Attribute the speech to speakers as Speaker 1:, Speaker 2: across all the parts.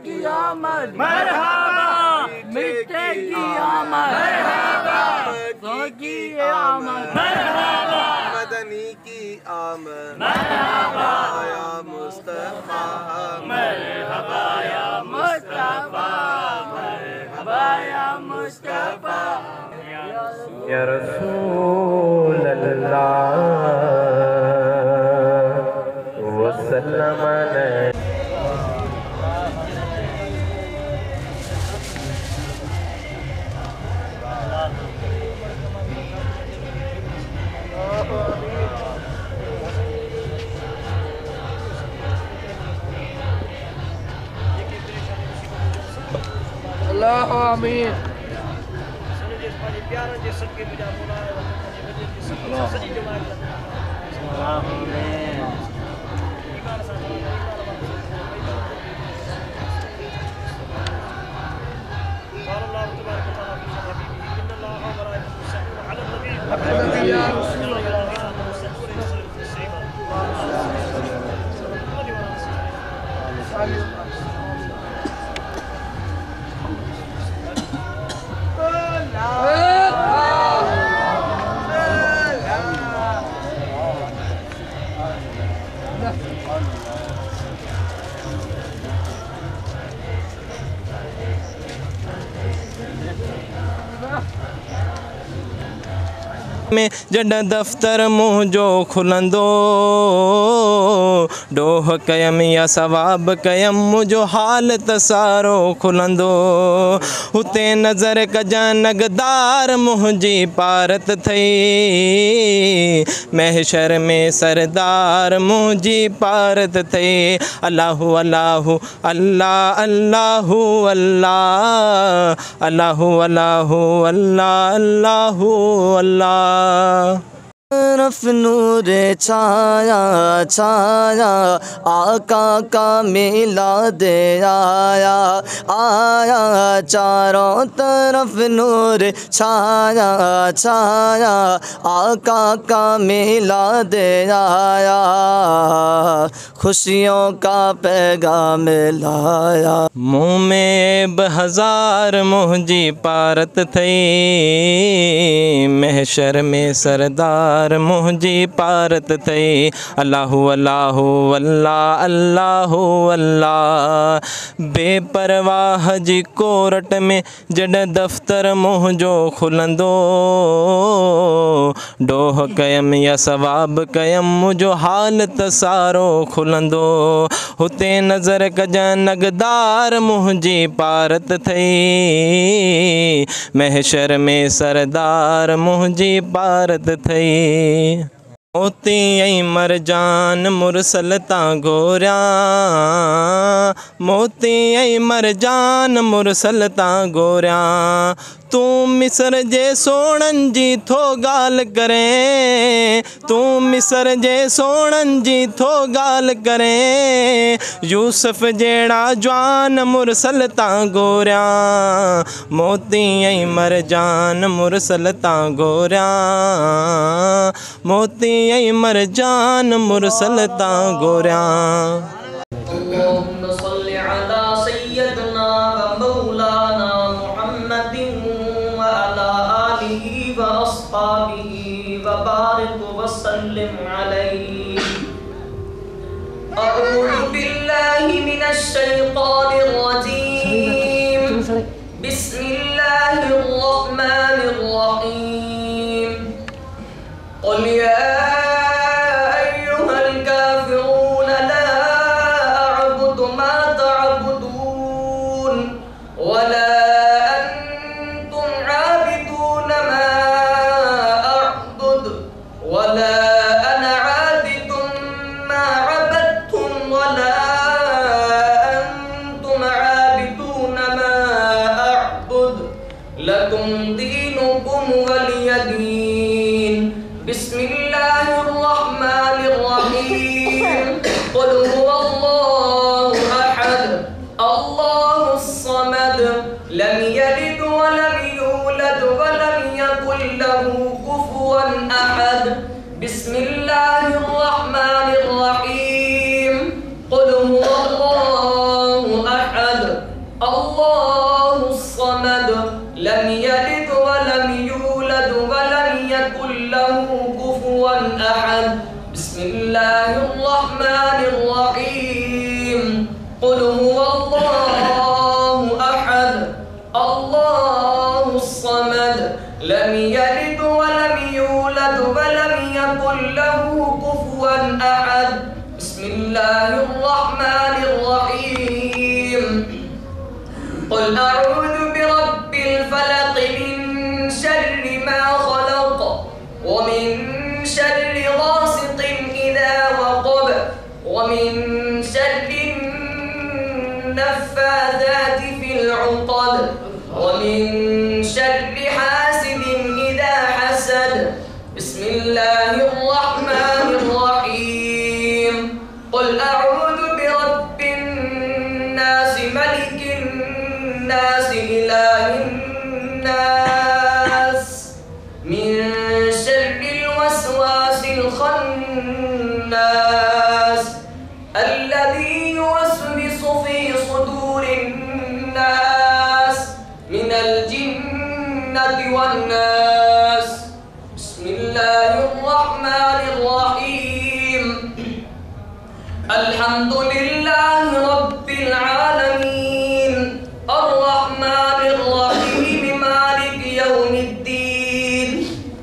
Speaker 1: की आमद,
Speaker 2: मरहबा,
Speaker 1: मीठे की आमद,
Speaker 2: मरहबा,
Speaker 1: की आमद,
Speaker 2: मरहबा,
Speaker 3: मदनी की आमद,
Speaker 2: मरहबा,
Speaker 3: या मुस्तफा,
Speaker 2: मरहबा या
Speaker 1: मुस्तफा, मरहबा या मुस्तफा,
Speaker 3: या रसूल अल्लाह वसल्लम अलैहि।
Speaker 1: अल्लाह आमीन।
Speaker 4: में जड दफ्तर मुँह जो खुलंदो डोह कयम या सवाब कयम मुझो हालत सारो खुलंदो हुते नज़र कजा नगदार मुंहिंजी पारत थई महशर में सरदार मुंहिंजी पारत थई अल्लाहु अल्लाहु अल्लाह अल्लाहु अल्लाह अल्लाहु अल्लाहु अल्लाह अल्लाहु अल्लाह तरफ नूर छाया छाया आका का मेला दे आया आया चारों तरफ नूर छाया छाया आका का मेला दे आया खुशियों का पैगाम लाया मुँह में बहज़ार मुंहिंजी पारत थई महशर में सरदार मुंहिंजी पारत थई अल्लाहु अल्लाहु अल्लाह अल्लाहु अल्लाह बेपरवाह जी कोरट में जड दफ्तर मुंहिंजो खुलंदो डोह कयम या सवाब कयम मुझो हालत सारो खुलंदो हुते नज़र कजा नगदार मुंहिंजी पारत थई महशर में सरदार मुंहिंजी पारत थई मोती ऐं मरजान मुरसल तां घोरिया मोती ऐं मरजान मुरसल तां घोरिया तूं मिस्र जे सोणनि जी थो ॻाल्हि करें तूं मिस्र जे सोणनि जी थो ॻाल्हि करें यूसुफ जहिड़ा जवान मुरसल तां घोरिया मोती ऐं मरजान मुरसल तां घोरिया मोती ऐं मरजान मुरसल तां घोरिया
Speaker 5: अल्लाहुम्मा सल्लि अला सय्यदना व मौलाना मुहम्मदिन व अला आलिहि व अस्हाबिहि व बारिक व सल्लिम अलैहि अऊज़ु बिल्लाहि मिनश शैतानिर रजीम बिस्मिल्लाहिर रहमानिर रहीम क़ुल या बिस्मिल्लाहिर्रहमानिर्रहीम क़ुल हुवल्लाहु अहद الله الصمد لم يلد ولم يولد ولم يكن له كفوا أحد بسم الله الرحمن الرحيم قل هو الله أحد الله الصمد لم يلد ولم يولد ولم يكن له كفوا أحد بسم الله الرحمن الرحيم قل أعوذ برب الفلق من شر ما خلق ومن شر غاسق إذا وقب ومن شر النفاثات في العقد ومن شر حاسد إذا حسد بسم الله الرحمن الرحيم قل أعوذ برب الناس ملك الناس إله الناس من شر الوسواس الخناس الذي يوسوس في صدور الناس من الجنة والناس بسم الله الرحمن الرحيم الحمد لله رب العالمين الرحمن الرحيم مالك يوم الدين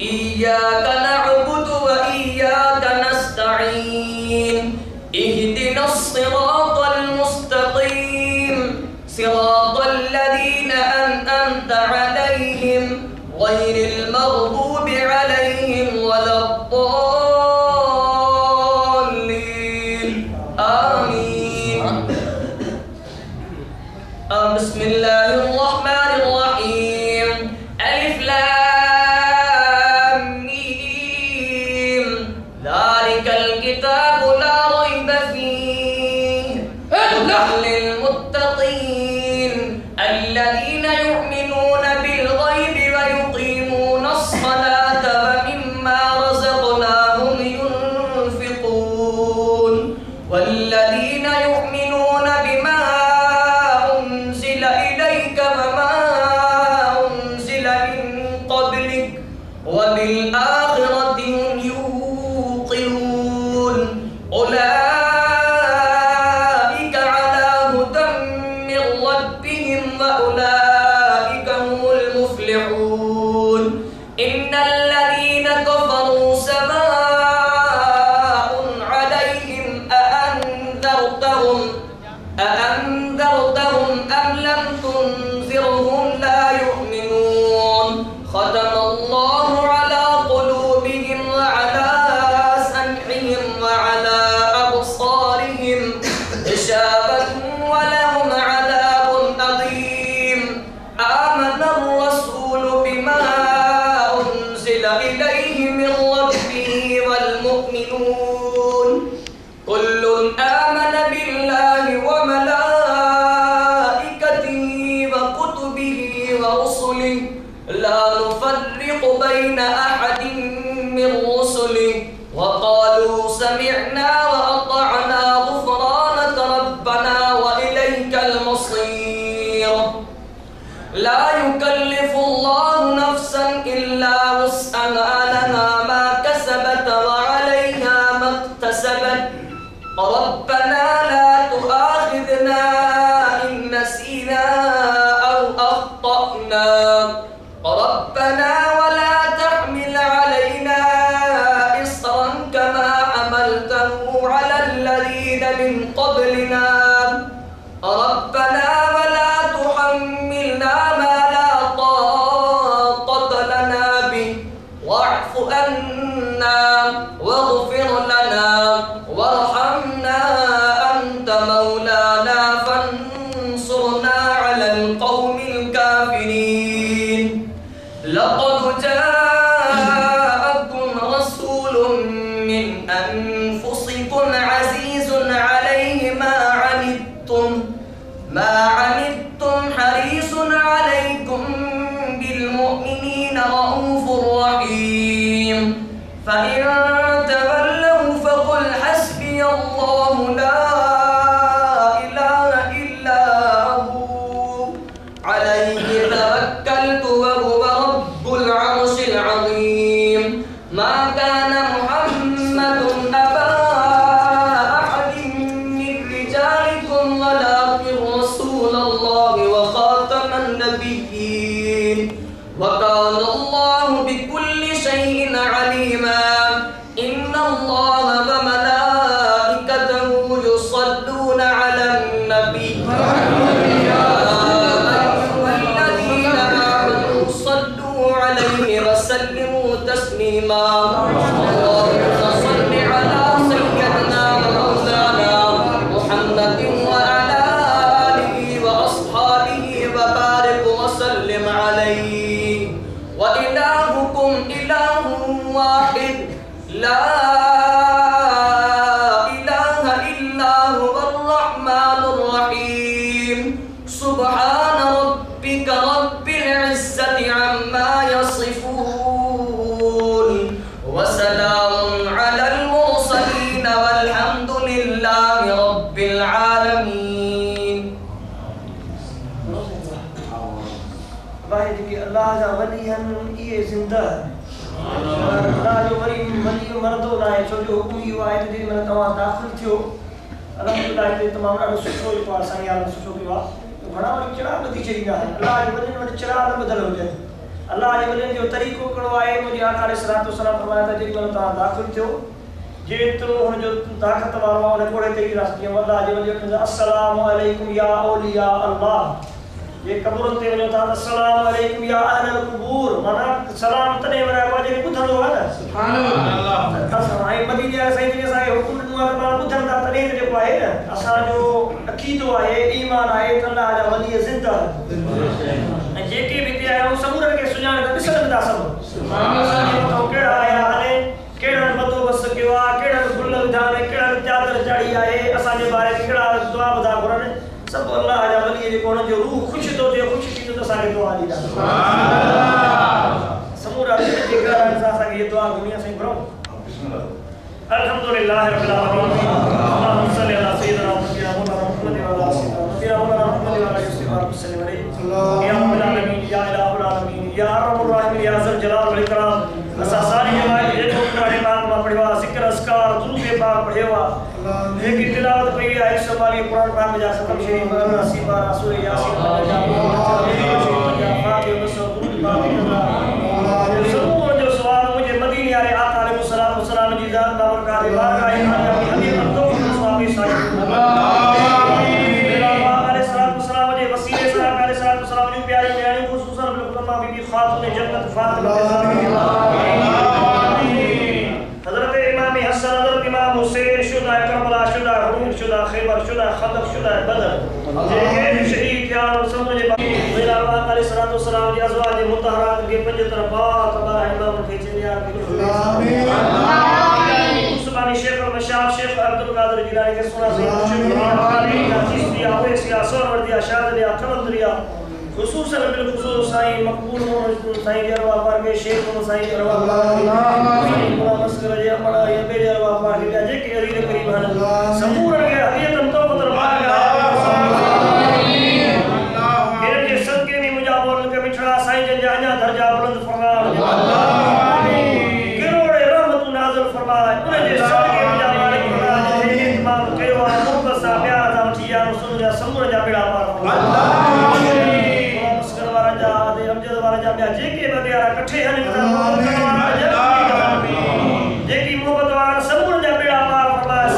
Speaker 5: إياك نعبد وإياك نستعين اهدنا الصراط المستقيم صراط الذين أنعمت عليهم غير المغضوب عليهم ولا الضالين آمين بسم الله الرحمن الرحيم ألف لام ميم ذلك الكتاب لا ريب فيه هدى للمتقين الذين يؤمنون بالغيب ويقيمون الصلاة ومما رزقناهم ينفقون والذين يؤمنون بما أنزل إليك وما أنزل من قبلك وبالآخرة هم يوقنون أولئك على هدى من ربهم وأولئك هم المفلحون إن الذين كفروا سواء عليهم أأنذرتهم أم لم تنذرهم لا يؤمنون ختم الله على قلوبهم وعلى سمعهم وعلى أبصارهم غشاوة ولهم عذاب عظيم آمن الرسول بما أنزل إليه من ربه والمؤمنون كل آمن بالله وملائكته وكتبه ورسله لا نفرق بين أحد من رسله وقالوا سمعنا وأطعنا غفرانك ربنا وإليك المصير لا يكلف الله نفسا إلا وسعها لها ما كسبت وعليها ما اكتسبت ربنا لا تؤاخذنا إن نسينا أو أخطأنا ربنا ولا تحمل علينا إصرا كما حملته على الذين من قبلنا ربنا ولا تحملنا ما لا طاقة لنا به واعف عنا واغفر لنا وارحمنا أنت مولانا فانصرنا على القوم الكافرين لقد جاءكم رسول من أنفسكم عزيز عليه ما عنتم حريص عليكم بالمؤمنين رؤوف رحيم فإن تولوا فقل حسبي الله لا إله إلا هو الذين آمنوا صلوا عليه وسلموا تسليما اللهم صل على سيدنا ومولانا محمد وعلى آله وأصحابه وبارك وسلم عليه وإلهكم إله واحد لا إله إلا هو الرحمن الرحيم سبحان ربك رب العزة عما يصفون وسلام على المرسلين والحمد لله رب العالمين
Speaker 6: वाहिद की अल्लाह जा वली हन ये जिंदा अल्लाह जो वली मरदो ना है छो जो हुकुम यो आहे जे मन तवा दाखिल थियो अल्हम्दुलिल्लाह ते तमाम ॾाढो सुठो जेको असां यार सुठो कयो आहे घणा वरी चिराग ॿधी छॾींदा आहिनि अल्लाह जे वली वटि चिराग न ॿधल हुजे अल्लाह जे वली जो तरीक़ो कहिड़ो आहे मुंहिंजे आका अलैहिस्सलातु वस्सलाम फरमाया त जेॾी महिल तव्हां दाखिल थियो जेतिरो हुनजो ताक़त वारो आहे उन घोड़े ते ईंदासीं जीअं अल्लाह जे वली अस्सलामु अलैकुम या औलिया अल्लाह ये कब्रन ते वञो था अस्सलामु अलैकुम या अहलल क़ुबूर माना सलाम तने वरा को जे ॿुधंदो आहे न सुभान अल्लाह असां आई मदीने वारे साईं जे असांखे हुकुम ॾिनो आहे त पाण ॿुधंदा तॾहिं त जेको आहे न असांजो अक़ीदो आहे ईमान आहे त अल्लाह जा वली ज़िंदा ऐं जेके बि पिया आहिनि समूरनि खे सुञाणे त ॾिसनि था सभु सुभान अल्लाह कहिड़ा आया हाणे कहिड़नि बंदोबस्त कयो आहे कहिड़नि गुल विधा आहिनि कहिड़नि चादर चाढ़ी आहे असांजे बारे में कहिड़ा दुआ ॿुधा घुरनि सब अल्लाह जा वली जे कोन जो रूह खुश तो थे खुश थी तो सागे दुआ दी समूरा जे कारण सा सागे ये दुआ दुनिया से भरो अल्हम्दुलिल्लाह रब्बिल आलमीन अल्लाहुम्मा सल्ली अला सय्यिदिना मुहम्मद व अला सय्यिदिना मुहम्मद व अला सय्यिदिना या रब्बिल आलमीन या इलाहुल आलमीन या अर्हमुर राहिमीन या ज़ल जलाल वल इकराम असा सारी जमात जे तो पुराने पाक में पढ़वा जिक्र अस्कार दुरूद पाक पढ़वा एक तिलावत पई है 100 वाली कुरान पाक में जा खत्म शरीफ नसीबा रसूल यासीन जा फातिहा दुरूद पाक सबूर जो सवाल मुझे मदीने वाले आका अलैहिस्सलाम वसलाम जी जात बाबरकात बारगाह इमाम हदी बंदो स्वामी साईं मेरा बाबा अलैहिस्सलाम वसलाम जे वसीले से आका अलैहिस्सलाम जो प्यारे प्यारे खुसूसन बिलकुलमा बीबी खातून जन्नत फातिमा हज़रत इमाम हसन हज़रत इमाम हुसैन शुदा करबला शुदा हुरूद शुदा खैबर शुदा खंदक शुदा बदर जेके शहीद थिया समझ मेरा बाबा अलैहिस्सलाम वसलाम जी अज़वाज मुतहरात के पंज तरफ पाक हमारा इमाम खे चलिया आमीन सुभानी शेख और मशाइख शेख अब्दुल कादिर जिलानी के सुना से खाली चिश्तिया ओवैसिया सोरवर्दिया शादिया कलंदरिया खुसूसन बिलखुसूस साईं मकबूल मोहम्मद साईं जरवा पर के शेख साईं जरवा अल्लाह मस्कर जे अमड़ा ये बे जरवा पर के जेके अरीर करीब हन समूर के हदियतन तो पतर मार मेरे जे सदके में मुजा बोल के मिठड़ा साईं जे अञा दर्जा बुलंद फरमा करोड़े रहमत नाज़िल फरमाए उन जे सदके मुजा मालिक फरमा जे इमाम कयो मोहब्बत सा प्यार सा थिया रसूल जा समूर जा बेड़ा पार अल्लाह जेके बदियारा कठे हन जेकी मोहब्बत वाला समूर जा बेड़ा पार फरमाए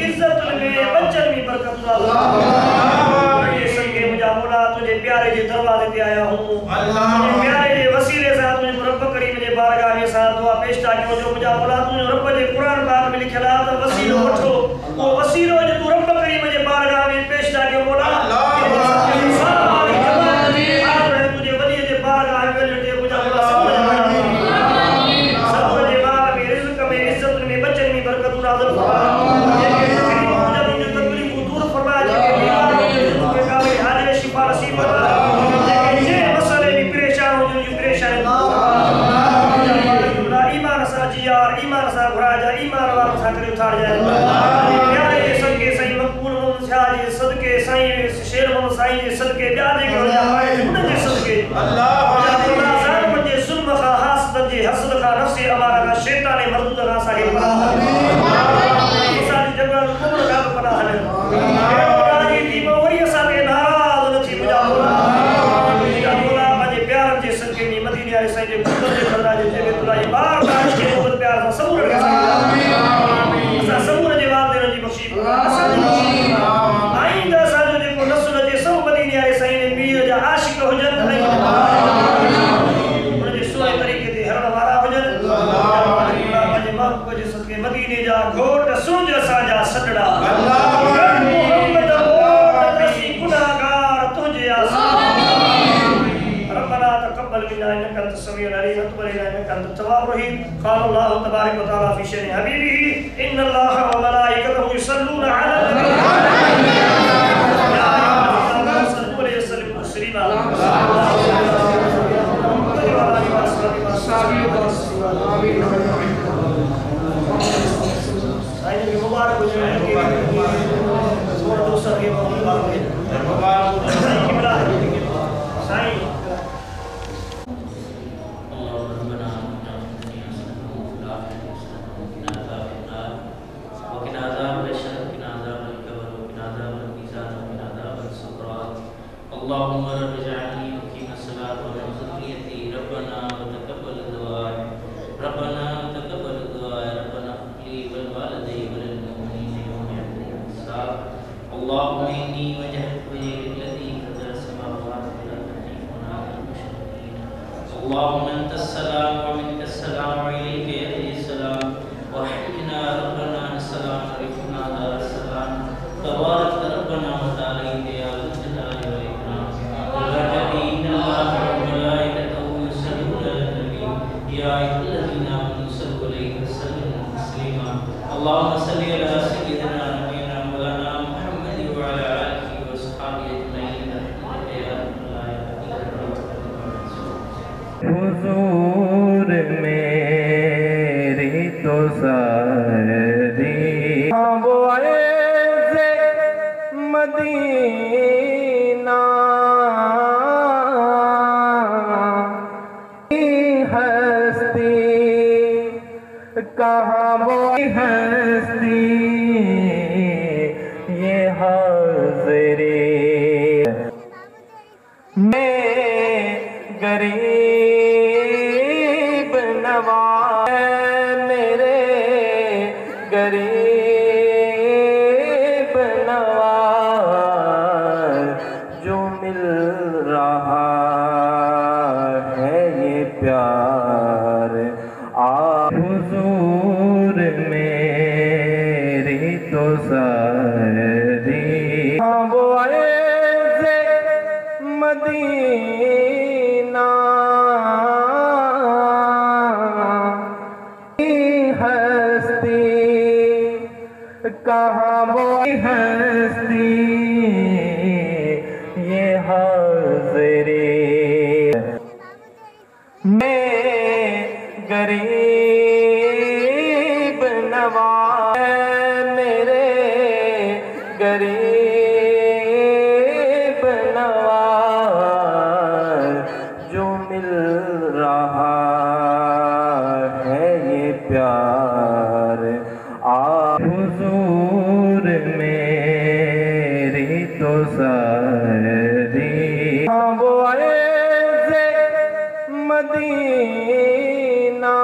Speaker 6: इज्जत में बचन में बरकत अल्लाह ये संगे मुझा मौला तुझे प्यारे जे दरवाजे पे आया हूं अल्लाह प्यारे जे वसीले से तुझे रब करीम जे बारगाह में सा दुआ पेश था कि जो मुझा मौला तुझे रब जे कुरान पाक में लिखला तो वसीलो वठो वो वसीलो जे तू रब करीम जे बारगाह में पेश था कि मौला सदके प्यारे के वजह है उन जे सदके अल्लाह या जान जे जुल्म का हासद जे हसद का नफ्स अमारा का शैतान मरदूद का साहिब ये सारी जगह कुबर का पता है राजी दी मोरी साथे नाराज नथी मुजा मुजा जे प्यार जे सदके नी मदीने वाले साईं जे कुदरत जे खदा जे तुलाई बार बार के मोहब्बत प्यार सा सबूर का आमीन सबूर जे वादे जी बख्शी अंत तव्वाबुर रहीम क़ाल अल्लाहु तबारक व तआला फी शअनि हबीबिही इन्नल्लाह व मलाइकतहु युसल्लूना अलैन नबी या अय्युहल्लज़ीना सल्लू अलैहि वसल्लिमू तस्लीमा साईं के मुबारक हो जाए कि सोना दोस्त के मुबारक हो साईं की मिला साईं
Speaker 7: اللهم رب اجعلني مقيم الصلاة ومن ذريتي ربنا وتقبل دعاء ربنا وتقبل دعاء ربنا اغفر لي ولوالدي وللمؤمنين يوم يقوم الحساب اللهم إني وجهت وجهي للذي فطر السماوات والأرض حنيفا من المشركين اللهم أنت السلام ومنك السلام وإليك يهدي السلام وحينا ربنا السلام عليكم دار السلام تبارك ربنا وتعالى يا ذو الجلال والإكرام والذين آمنوا وملائكته يصلون على النبي يا أيها الذين آمنوا صلوا عليه وسلموا تسليما اللهم صل على سيدنا نبينا مولانا محمد وعلى آله وصحبه أجمعين برحمتك يا رب العالمين
Speaker 3: हुजूर मेरी तो सारी वो ऐसे मदीना हस्ती कहाँ वो हस्ती ये हाज़री मैं गरीब नवाज मेरे गरीब नवाज जो मिल रहा है ये प्यार हुजूर मेरी तो सारी वो ऐसे मदीना हस्ती कहाँ वो हस्ती ये हाज़री मैं गरीब नवाज मेरे गरीब नवाज जो मिल रहा है ये प्यार हुजूर मेरी तो सारी वो ऐसे मदीना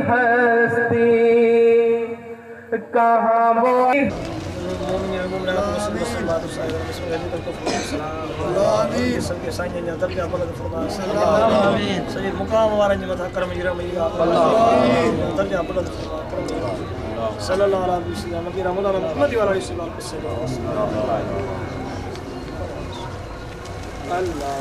Speaker 3: हस्ती कहाँ वो मुकाम वारनि जे मथां करम जी रमई दर्जा बुलंद सल्लल्लाहु अलैहि वसल्लम नबी मौलाना मुहम्मद वाला अल्लाह